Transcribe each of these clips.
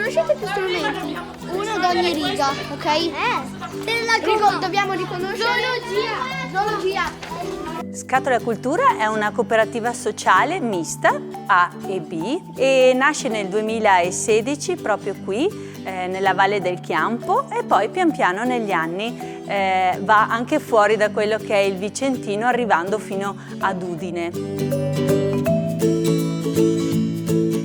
riconoscete più strumenti? Uno ad ogni riga, ok? Dobbiamo riconoscere zoologia. Scatola Cultura è una cooperativa sociale mista A e B e nasce nel 2016 proprio qui nella Valle del Chiampo e poi pian piano negli anni va anche fuori da quello che è il Vicentino arrivando fino ad Udine.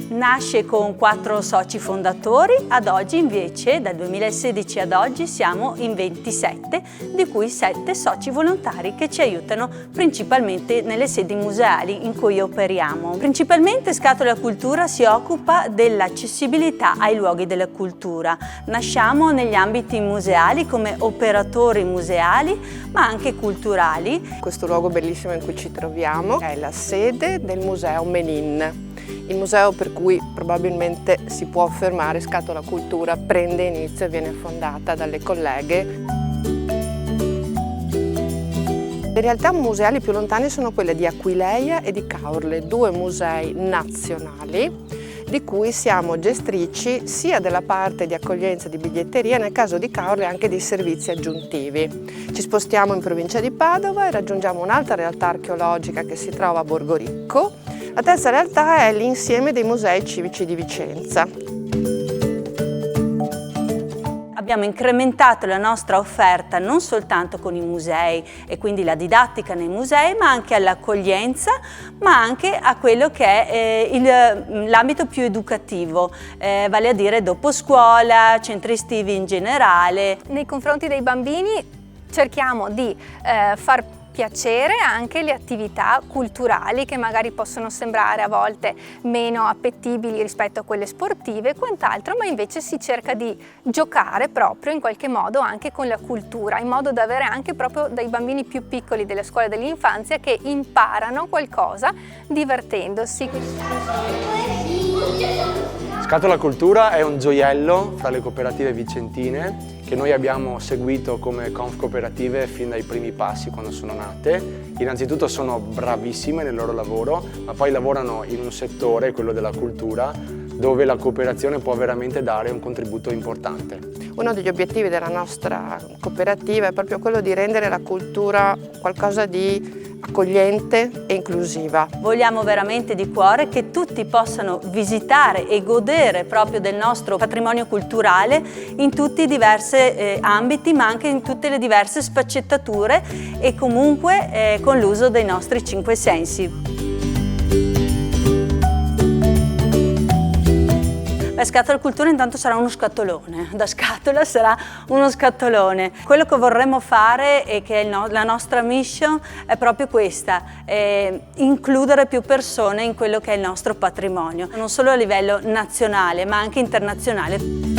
Nasce con 4 soci fondatori, ad oggi invece, dal 2016 ad oggi, siamo in 27, di cui 7 soci volontari che ci aiutano principalmente nelle sedi museali in cui operiamo. Principalmente Scatola Cultura si occupa dell'accessibilità ai luoghi della cultura. Nasciamo negli ambiti museali come operatori museali, ma anche culturali. Questo luogo bellissimo in cui ci troviamo è la sede del Museo Menin. Il museo per cui probabilmente si può affermare Scatola Cultura prende inizio e viene fondata dalle colleghe. Le realtà museali più lontane sono quelle di Aquileia e di Caorle, 2 musei nazionali di cui siamo gestrici sia della parte di accoglienza e di biglietteria, nel caso di Caorle anche di servizi aggiuntivi. Ci spostiamo in provincia di Padova e raggiungiamo un'altra realtà archeologica che si trova a Borgoricco. La terza realtà è l'insieme dei musei civici di Vicenza. Abbiamo incrementato la nostra offerta non soltanto con i musei e quindi la didattica nei musei, ma anche all'accoglienza, ma anche a quello che è l'ambito più educativo, vale a dire dopo scuola, centri estivi in generale. Nei confronti dei bambini cerchiamo di far piacere anche le attività culturali che magari possono sembrare a volte meno appetibili rispetto a quelle sportive e quant'altro, ma invece si cerca di giocare proprio in qualche modo anche con la cultura, in modo da avere anche proprio dai bambini più piccoli della scuola dell'infanzia che imparano qualcosa divertendosi. Scatola Cultura è un gioiello fra le cooperative vicentine che noi abbiamo seguito come Conf Cooperative fin dai primi passi quando sono nate. Innanzitutto sono bravissime nel loro lavoro, ma poi lavorano in un settore, quello della cultura, dove la cooperazione può veramente dare un contributo importante. Uno degli obiettivi della nostra cooperativa è proprio quello di rendere la cultura qualcosa di accogliente e inclusiva. Vogliamo veramente di cuore che tutti possano visitare e godere proprio del nostro patrimonio culturale in tutti i diversi ambiti, ma anche in tutte le diverse sfaccettature e comunque con l'uso dei nostri 5 sensi. Scatola Cultura intanto sarà uno scatolone, da scatola sarà uno scatolone. Quello che vorremmo fare e che è la nostra mission è proprio questa, includere più persone in quello che è il nostro patrimonio, non solo a livello nazionale ma anche internazionale.